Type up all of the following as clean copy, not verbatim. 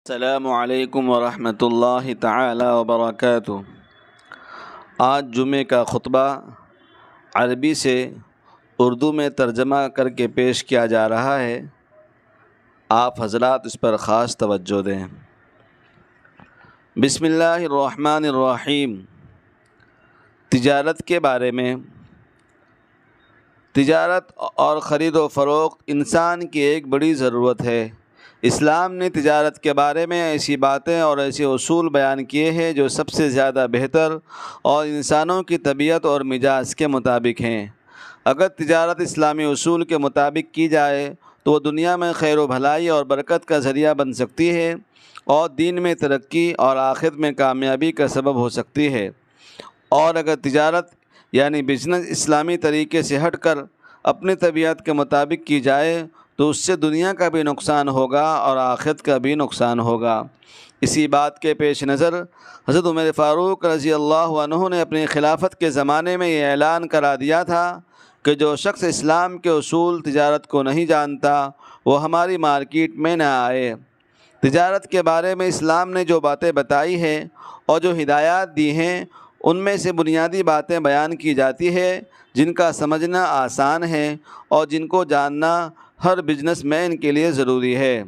السلام علیکم ورحمۃ اللہ تعالی وبرکاتہ۔ آج جمعے کا خطبہ عربی سے اردو میں ترجمہ کر کے پیش کیا جا رہا ہے، آپ حضرات اس پر خاص توجہ دیں۔ بسم اللہ الرحمن الرحیم۔ تجارت کے بارے میں۔ تجارت اور خرید و فروخت انسان کی ایک بڑی ضرورت ہے۔ اسلام نے تجارت کے بارے میں ایسی باتیں اور ایسے اصول بیان کیے ہیں جو سب سے زیادہ بہتر اور انسانوں کی طبیعت اور مزاج کے مطابق ہیں۔ اگر تجارت اسلامی اصول کے مطابق کی جائے تو وہ دنیا میں خیر و بھلائی اور برکت کا ذریعہ بن سکتی ہے اور دین میں ترقی اور آخرت میں کامیابی کا سبب ہو سکتی ہے، اور اگر تجارت یعنی بزنس اسلامی طریقے سے ہٹ کر اپنی طبیعت کے مطابق کی جائے تو اس سے دنیا کا بھی نقصان ہوگا اور آخرت کا بھی نقصان ہوگا۔ اسی بات کے پیش نظر حضرت عمر فاروق رضی اللہ عنہ نے اپنی خلافت کے زمانے میں یہ اعلان کرا دیا تھا کہ جو شخص اسلام کے اصول تجارت کو نہیں جانتا وہ ہماری مارکیٹ میں نہ آئے۔ تجارت کے بارے میں اسلام نے جو باتیں بتائی ہیں اور جو ہدایات دی ہیں ان میں سے بنیادی باتیں بیان کی جاتی ہے جن کا سمجھنا آسان ہے اور جن کو جاننا ہر بزنس مین کے لیے ضروری ہے۔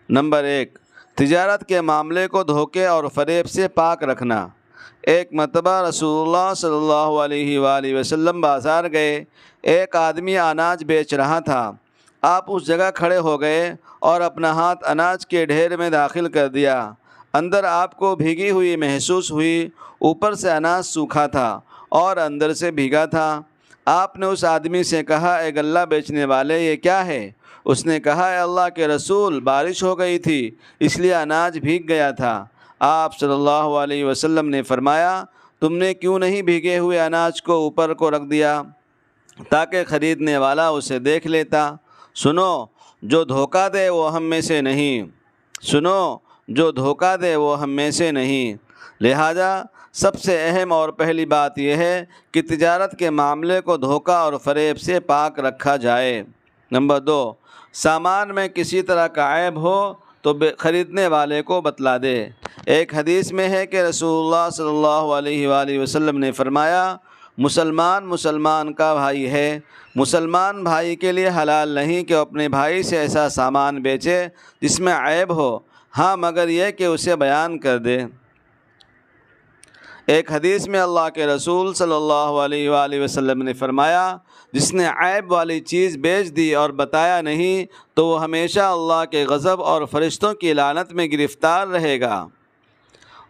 نمبر 1، تجارت کے معاملے کو دھوکے اور فریب سے پاک رکھنا۔ ایک مرتبہ رسول اللہ صلی اللہ علیہ وآلہ وسلم بازار گئے۔ ایک آدمی اناج بیچ رہا تھا۔ آپ اس جگہ کھڑے ہو گئے اور اپنا ہاتھ اناج کے ڈھیر میں داخل کر دیا۔ اندر آپ کو بھیگی ہوئی محسوس ہوئی، اوپر سے اناج سوکھا تھا اور اندر سے بھیگا تھا۔ آپ نے اس آدمی سے کہا، اے غلہ بیچنے والے، یہ کیا ہے؟ اس نے کہا، اے اللہ کے رسول، بارش ہو گئی تھی اس لیے اناج بھیگ گیا تھا۔ آپ صلی اللہ علیہ وسلم نے فرمایا، تم نے کیوں نہیں بھیگے ہوئے اناج کو اوپر کو رکھ دیا تاکہ خریدنے والا اسے دیکھ لیتا؟ سنو، جو دھوکہ دے وہ ہم میں سے نہیں۔ جو دھوکہ دے وہ ہم میں سے نہیں۔ لہذا سب سے اہم اور پہلی بات یہ ہے کہ تجارت کے معاملے کو دھوکہ اور فریب سے پاک رکھا جائے۔ نمبر 2، سامان میں کسی طرح کا عیب ہو تو خریدنے والے کو بتلا دے۔ ایک حدیث میں ہے کہ رسول اللہ صلی اللہ علیہ وآلہ وسلم نے فرمایا، مسلمان کا بھائی ہے، مسلمان بھائی کے لیے حلال نہیں کہ وہ اپنے بھائی سے ایسا سامان بیچے جس میں عیب ہو، ہاں مگر یہ کہ اسے بیان کر دے۔ ایک حدیث میں اللہ کے رسول صلی اللہ علیہ وآلہ وسلم نے فرمایا، جس نے عیب والی چیز بیچ دی اور بتایا نہیں تو وہ ہمیشہ اللہ کے غضب اور فرشتوں کی لعنت میں گرفتار رہے گا۔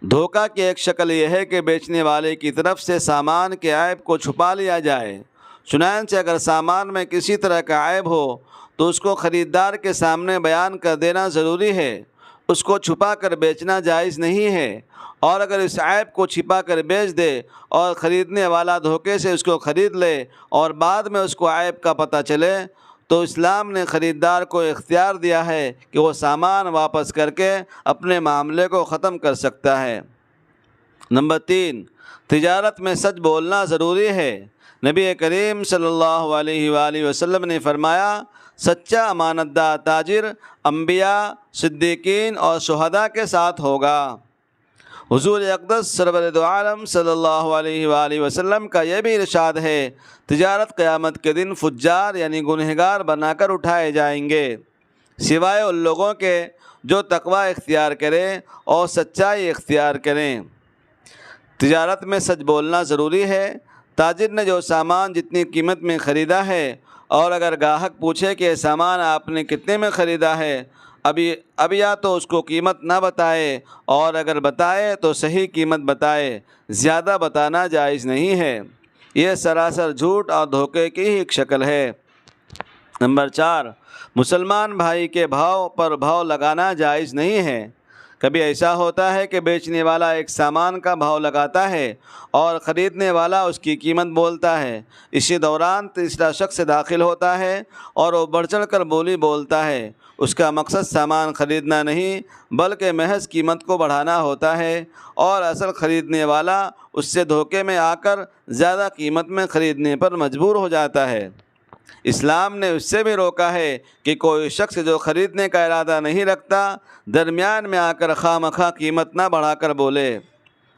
دھوکہ کی ایک شکل یہ ہے کہ بیچنے والے کی طرف سے سامان کے عیب کو چھپا لیا جائے۔ چنانچہ اگر سامان میں کسی طرح کا عیب ہو تو اس کو خریدار کے سامنے بیان کر دینا ضروری ہے، اس کو چھپا کر بیچنا جائز نہیں ہے۔ اور اگر اس عیب کو چھپا کر بیچ دے اور خریدنے والا دھوکے سے اس کو خرید لے اور بعد میں اس کو عیب کا پتہ چلے تو اسلام نے خریدار کو اختیار دیا ہے کہ وہ سامان واپس کر کے اپنے معاملے کو ختم کر سکتا ہے۔ نمبر 3، تجارت میں سچ بولنا ضروری ہے۔ نبی کریم صلی اللہ علیہ وآلہ وسلم نے فرمایا، سچا امانت دار تاجر انبیاء، صدیقین اور شہداء کے ساتھ ہوگا۔ حضور اقدس سرور دو عالم صلی اللہ علیہ وآلہ وسلم کا یہ بھی ارشاد ہے، تجارت قیامت کے دن فجار یعنی گنہگار بنا کر اٹھائے جائیں گے، سوائے ان لوگوں کے جو تقوی اختیار کریں اور سچائی اختیار کریں۔ تجارت میں سچ بولنا ضروری ہے۔ تاجر نے جو سامان جتنی قیمت میں خریدا ہے اور اگر گاہک پوچھے کہ یہ سامان آپ نے کتنے میں خریدا ہے، اب یا تو اس کو قیمت نہ بتائے اور اگر بتائے تو صحیح قیمت بتائے، زیادہ بتانا جائز نہیں ہے۔ یہ سراسر جھوٹ اور دھوکے کی ہی ایک شکل ہے۔ نمبر 4، مسلمان بھائی کے بھاؤ پر بھاؤ لگانا جائز نہیں ہے۔ کبھی ایسا ہوتا ہے کہ بیچنے والا ایک سامان کا بھاؤ لگاتا ہے اور خریدنے والا اس کی قیمت بولتا ہے۔ اسی دوران تیسرا شخص داخل ہوتا ہے اور وہ بڑھ چڑھ کر بولی بولتا ہے۔ اس کا مقصد سامان خریدنا نہیں بلکہ محض قیمت کو بڑھانا ہوتا ہے، اور اصل خریدنے والا اس سے دھوکے میں آ کر زیادہ قیمت میں خریدنے پر مجبور ہو جاتا ہے۔ اسلام نے اس سے بھی روکا ہے کہ کوئی شخص جو خریدنے کا ارادہ نہیں رکھتا درمیان میں آ کر خواہ مخواہ قیمت نہ بڑھا کر بولے۔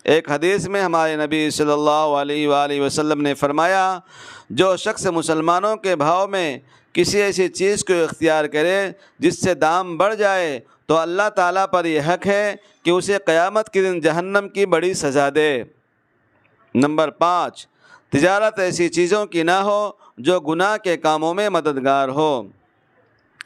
ایک حدیث میں ہمارے نبی صلی اللہ علیہ وآلہ وسلم نے فرمایا، جو شخص مسلمانوں کے بھاؤ میں کسی ایسی چیز کو اختیار کرے جس سے دام بڑھ جائے تو اللہ تعالیٰ پر یہ حق ہے کہ اسے قیامت کے دن جہنم کی بڑی سزا دے۔ نمبر 5، تجارت ایسی چیزوں کی نہ ہو جو گناہ کے کاموں میں مددگار ہو۔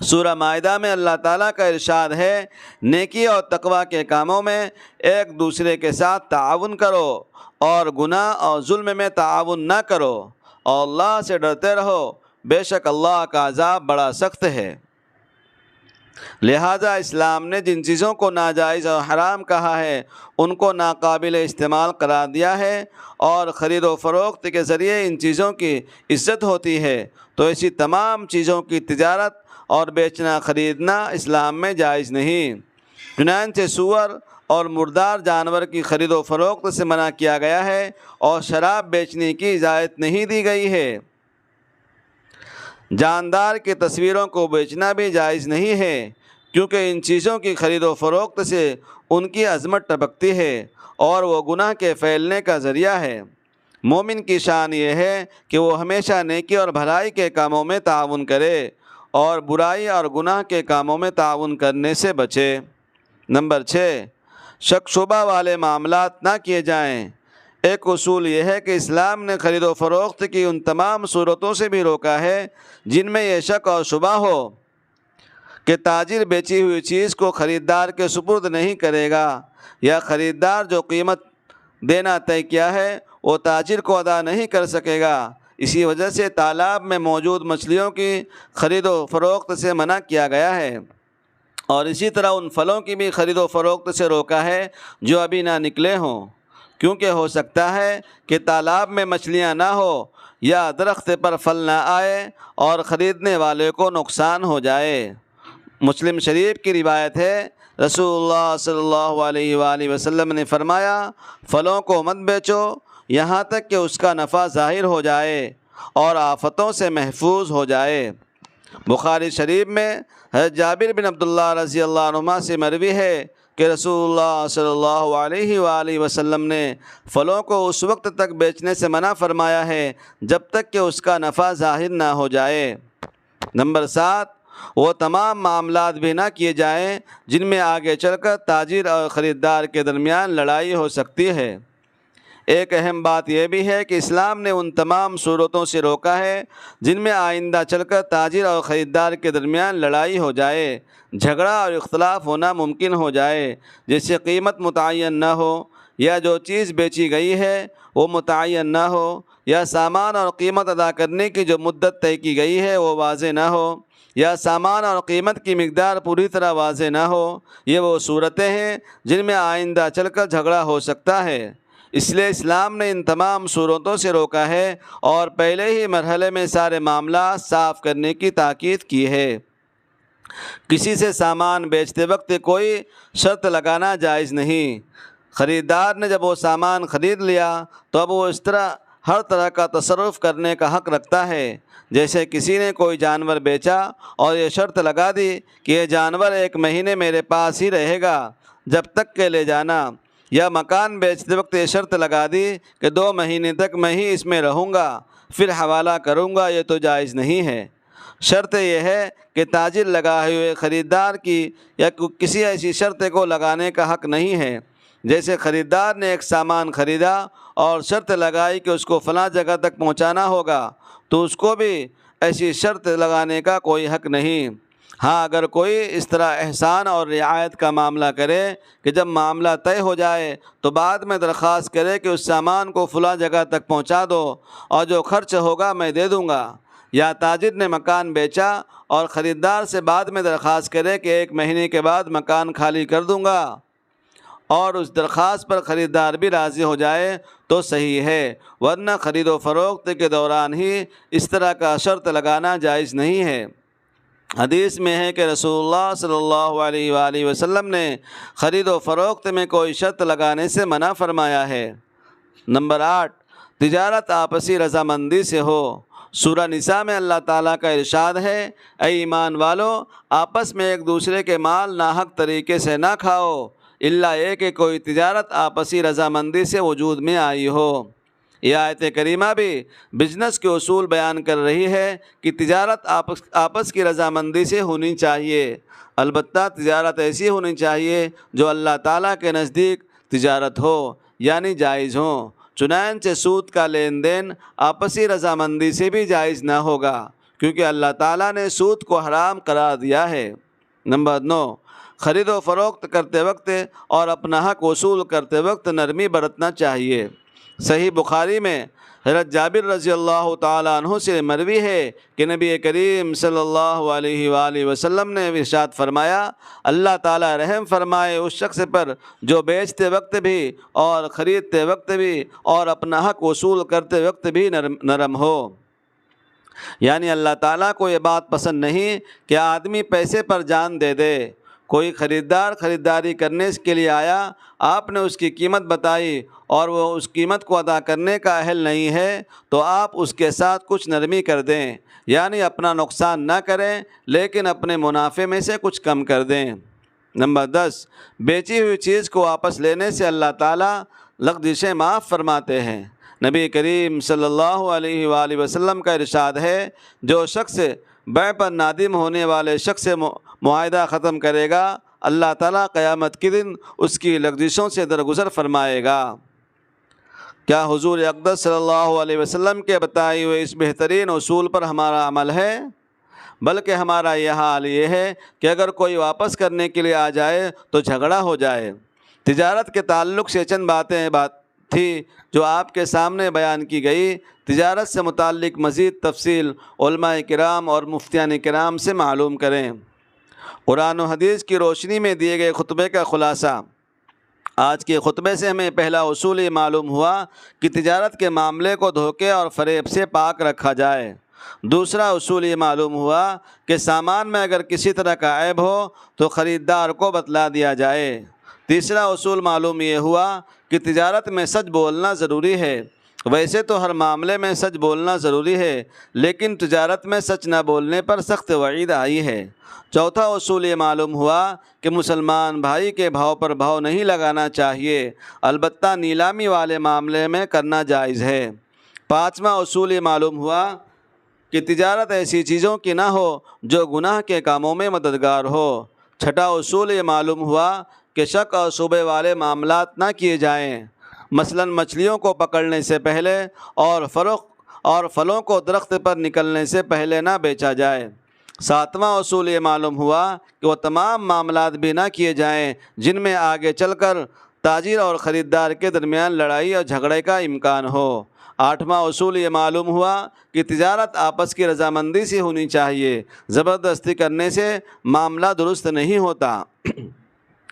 سورہ مائدہ میں اللہ تعالیٰ کا ارشاد ہے، نیکی اور تقوی کے کاموں میں ایک دوسرے کے ساتھ تعاون کرو اور گناہ اور ظلم میں تعاون نہ کرو، اور اللہ سے ڈرتے رہو، بے شک اللہ کا عذاب بڑا سخت ہے۔ لہذا اسلام نے جن چیزوں کو ناجائز اور حرام کہا ہے ان کو ناقابل استعمال قرار دیا ہے، اور خرید و فروخت کے ذریعے ان چیزوں کی عزت ہوتی ہے، تو ایسی تمام چیزوں کی تجارت اور بیچنا خریدنا اسلام میں جائز نہیں۔ چنانچہ سور اور مردار جانور کی خرید و فروخت سے منع کیا گیا ہے، اور شراب بیچنے کی اجازت نہیں دی گئی ہے۔ جاندار کی تصویروں کو بیچنا بھی جائز نہیں ہے، کیونکہ ان چیزوں کی خرید و فروخت سے ان کی عظمت ٹپکتی ہے اور وہ گناہ کے پھیلنے کا ذریعہ ہے۔ مومن کی شان یہ ہے کہ وہ ہمیشہ نیکی اور بھلائی کے کاموں میں تعاون کرے اور برائی اور گناہ کے کاموں میں تعاون کرنے سے بچے۔ نمبر 6، شک شبہ والے معاملات نہ کیے جائیں۔ ایک اصول یہ ہے کہ اسلام نے خرید و فروخت کی ان تمام صورتوں سے بھی روکا ہے جن میں یہ شک اور شبہ ہو کہ تاجر بیچی ہوئی چیز کو خریدار کے سپرد نہیں کرے گا، یا خریدار جو قیمت دینا طے کیا ہے وہ تاجر کو ادا نہیں کر سکے گا۔ اسی وجہ سے تالاب میں موجود مچھلیوں کی خرید و فروخت سے منع کیا گیا ہے، اور اسی طرح ان پھلوں کی بھی خرید و فروخت سے روکا ہے جو ابھی نہ نکلے ہوں، کیونکہ ہو سکتا ہے کہ تالاب میں مچھلیاں نہ ہو یا درخت پر پھل نہ آئے اور خریدنے والے کو نقصان ہو جائے۔ مسلم شریف کی روایت ہے، رسول اللہ صلی اللہ علیہ وآلہ وسلم نے فرمایا، پھلوں کو مت بیچو یہاں تک کہ اس کا نفع ظاہر ہو جائے اور آفتوں سے محفوظ ہو جائے۔ بخاری شریف میں حضرت جابر بن عبداللہ رضی اللہ عنہما سے مروی ہے کہ رسول اللہ صلی اللہ علیہ وآلہ وسلم نے پھلوں کو اس وقت تک بیچنے سے منع فرمایا ہے جب تک کہ اس کا نفع ظاہر نہ ہو جائے۔ نمبر 7، وہ تمام معاملات بھی نہ کیے جائیں جن میں آگے چل کر تاجر اور خریدار کے درمیان لڑائی ہو سکتی ہے۔ ایک اہم بات یہ بھی ہے کہ اسلام نے ان تمام صورتوں سے روکا ہے جن میں آئندہ چل کر تاجر اور خریدار کے درمیان لڑائی ہو جائے، جھگڑا اور اختلاف ہونا ممکن ہو جائے، جیسے قیمت متعین نہ ہو، یا جو چیز بیچی گئی ہے وہ متعین نہ ہو، یا سامان اور قیمت ادا کرنے کی جو مدت طے کی گئی ہے وہ واضح نہ ہو، یا سامان اور قیمت کی مقدار پوری طرح واضح نہ ہو۔ یہ وہ صورتیں ہیں جن میں آئندہ چل کر جھگڑا ہو سکتا ہے، اس لیے اسلام نے ان تمام صورتوں سے روکا ہے اور پہلے ہی مرحلے میں سارے معاملات صاف کرنے کی تاکید کی ہے۔ کسی سے سامان بیچتے وقت کوئی شرط لگانا جائز نہیں۔ خریدار نے جب وہ سامان خرید لیا تو اب وہ اس طرح ہر طرح کا تصرف کرنے کا حق رکھتا ہے، جیسے کسی نے کوئی جانور بیچا اور یہ شرط لگا دی کہ یہ جانور 1 مہینے میرے پاس ہی رہے گا جب تک کہ لے جانا، یا مکان بیچتے وقت یہ شرط لگا دی کہ 2 مہینے تک میں ہی اس میں رہوں گا پھر حوالہ کروں گا، یہ تو جائز نہیں ہے۔ شرط یہ ہے کہ تاجر لگائے ہوئے خریدار کی یا کسی ایسی شرط کو لگانے کا حق نہیں ہے، جیسے خریدار نے ایک سامان خریدا اور شرط لگائی کہ اس کو فلاں جگہ تک پہنچانا ہوگا، تو اس کو بھی ایسی شرط لگانے کا کوئی حق نہیں۔ ہاں، اگر کوئی اس طرح احسان اور رعایت کا معاملہ کرے کہ جب معاملہ طے ہو جائے تو بعد میں درخواست کرے کہ اس سامان کو فلاں جگہ تک پہنچا دو اور جو خرچ ہوگا میں دے دوں گا، یا تاجر نے مکان بیچا اور خریدار سے بعد میں درخواست کرے کہ 1 مہینے کے بعد مکان خالی کر دوں گا اور اس درخواست پر خریدار بھی راضی ہو جائے تو صحیح ہے، ورنہ خرید و فروخت کے دوران ہی اس طرح کا شرط لگانا جائز نہیں ہے۔ حدیث میں ہے کہ رسول اللہ صلی اللہ علیہ وآلہ وسلم نے خرید و فروخت میں کوئی شرط لگانے سے منع فرمایا ہے۔ نمبر 8، تجارت آپسی رضامندی سے ہو۔ سورہ نساء میں اللہ تعالیٰ کا ارشاد ہے، اے ایمان والو، آپس میں ایک دوسرے کے مال ناحق طریقے سے نہ کھاؤ، الا یہ کہ کوئی تجارت آپسی رضامندی سے وجود میں آئی ہو۔ یہ آیت کریمہ بھی بزنس کے اصول بیان کر رہی ہے کہ تجارت آپس کی رضامندی سے ہونی چاہیے، البتہ تجارت ایسی ہونی چاہیے جو اللہ تعالیٰ کے نزدیک تجارت ہو، یعنی جائز ہو۔ چنانچہ سود کا لین دین آپسی رضامندی سے بھی جائز نہ ہوگا، کیونکہ اللہ تعالیٰ نے سود کو حرام قرار دیا ہے۔ نمبر 9، خرید و فروخت کرتے وقت اور اپنا حق وصول کرتے وقت نرمی برتنا چاہیے۔ صحیح بخاری میں حضرت جابر رضی اللہ تعالیٰ عنہ سے مروی ہے کہ نبی کریم صلی اللہ علیہ وآلہ وسلم نے ارشاد فرمایا، اللہ تعالیٰ رحم فرمائے اس شخص پر جو بیچتے وقت بھی اور خریدتے وقت بھی اور اپنا حق وصول کرتے وقت بھی نرم ہو۔ یعنی اللہ تعالیٰ کو یہ بات پسند نہیں کہ آدمی پیسے پر جان دے دے۔ کوئی خریدار خریداری کرنے کے لیے آیا، آپ نے اس کی قیمت بتائی اور وہ اس قیمت کو ادا کرنے کا اہل نہیں ہے تو آپ اس کے ساتھ کچھ نرمی کر دیں، یعنی اپنا نقصان نہ کریں لیکن اپنے منافع میں سے کچھ کم کر دیں۔ نمبر 10، بیچی ہوئی چیز کو واپس لینے سے اللہ تعالیٰ لغزشیں معاف فرماتے ہیں۔ نبی کریم صلی اللہ علیہ وآلہ وسلم کا ارشاد ہے، جو شخص بیع پر نادم ہونے والے شخص سے معاہدہ ختم کرے گا، اللہ تعالیٰ قیامت کے دن اس کی لغزشوں سے درگزر فرمائے گا۔ کیا حضور اقدس صلی اللہ علیہ وسلم کے بتائے ہوئے اس بہترین اصول پر ہمارا عمل ہے؟ بلکہ ہمارا یہ حال یہ ہے کہ اگر کوئی واپس کرنے کے لیے آ جائے تو جھگڑا ہو جائے۔ تجارت کے تعلق سے چند باتیں تھی جو آپ کے سامنے بیان کی گئی۔ تجارت سے متعلق مزید تفصیل علماء کرام اور مفتیان کرام سے معلوم کریں۔ قرآن و حدیث کی روشنی میں دیے گئے خطبے کا خلاصہ۔ آج کے خطبے سے ہمیں پہلا اصول یہ معلوم ہوا کہ تجارت کے معاملے کو دھوکے اور فریب سے پاک رکھا جائے۔ دوسرا اصول یہ معلوم ہوا کہ سامان میں اگر کسی طرح کا عیب ہو تو خریدار کو بتلا دیا جائے۔ تیسرا اصول معلوم یہ ہوا کہ تجارت میں سچ بولنا ضروری ہے۔ ویسے تو ہر معاملے میں سچ بولنا ضروری ہے، لیکن تجارت میں سچ نہ بولنے پر سخت وعید آئی ہے۔ چوتھا اصول یہ معلوم ہوا کہ مسلمان بھائی کے بھاؤ پر بھاؤ نہیں لگانا چاہیے، البتہ نیلامی والے معاملے میں کرنا جائز ہے۔ پانچواں اصول یہ معلوم ہوا کہ تجارت ایسی چیزوں کی نہ ہو جو گناہ کے کاموں میں مددگار ہو۔ چھٹا اصول یہ معلوم ہوا کہ شک اور شبہ والے معاملات نہ کیے جائیں، مثلاً مچھلیوں کو پکڑنے سے پہلے اور پھلوں کو درخت پر نکلنے سے پہلے نہ بیچا جائے۔ ساتواں اصول یہ معلوم ہوا کہ وہ تمام معاملات بھی نہ کیے جائیں جن میں آگے چل کر تاجر اور خریدار کے درمیان لڑائی اور جھگڑے کا امکان ہو۔ آٹھواں اصول یہ معلوم ہوا کہ تجارت آپس کی رضامندی سے ہونی چاہیے، زبردستی کرنے سے معاملہ درست نہیں ہوتا۔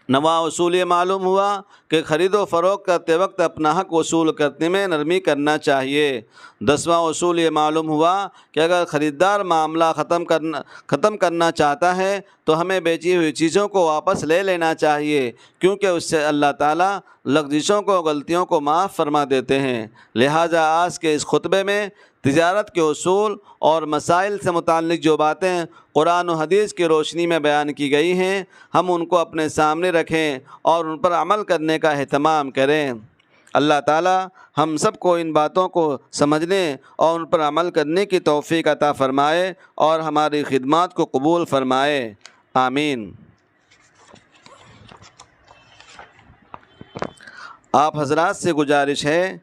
نواں اصول یہ معلوم ہوا کہ خرید و فروخت کرتے وقت اپنا حق وصول کرنے میں نرمی کرنا چاہیے۔ 10واں اصول یہ معلوم ہوا کہ اگر خریدار معاملہ ختم کرنا چاہتا ہے تو ہمیں بیچی ہوئی چیزوں کو واپس لے لینا چاہیے، کیونکہ اس سے اللہ تعالیٰ لغزشوں کو، غلطیوں کو معاف فرما دیتے ہیں۔ لہٰذا آج کے اس خطبے میں تجارت کے اصول اور مسائل سے متعلق جو باتیں قرآن و حدیث کی روشنی میں بیان کی گئی ہیں، ہم ان کو اپنے سامنے رکھیں اور ان پر عمل کرنے کا اہتمام کریں۔ اللہ تعالیٰ ہم سب کو ان باتوں کو سمجھنے اور ان پر عمل کرنے کی توفیق عطا فرمائے اور ہماری خدمات کو قبول فرمائے، آمین۔ آپ حضرات سے گزارش ہے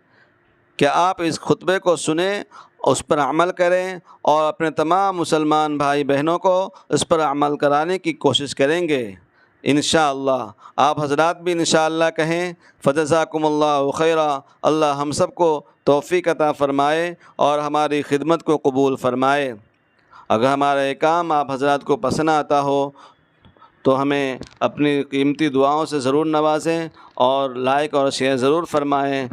کہ آپ اس خطبے کو سنیں، اس پر عمل کریں اور اپنے تمام مسلمان بھائی بہنوں کو اس پر عمل کرانے کی کوشش کریں گے انشاءاللہ۔ آپ حضرات بھی انشاءاللہ کہیں، فجزاکم اللہ خیرا۔ اللہ ہم سب کو توفیق عطا فرمائے اور ہماری خدمت کو قبول فرمائے۔ اگر ہمارا یہ کام آپ حضرات کو پسند آتا ہو تو ہمیں اپنی قیمتی دعاؤں سے ضرور نوازیں اور لائک اور شیئر ضرور فرمائیں۔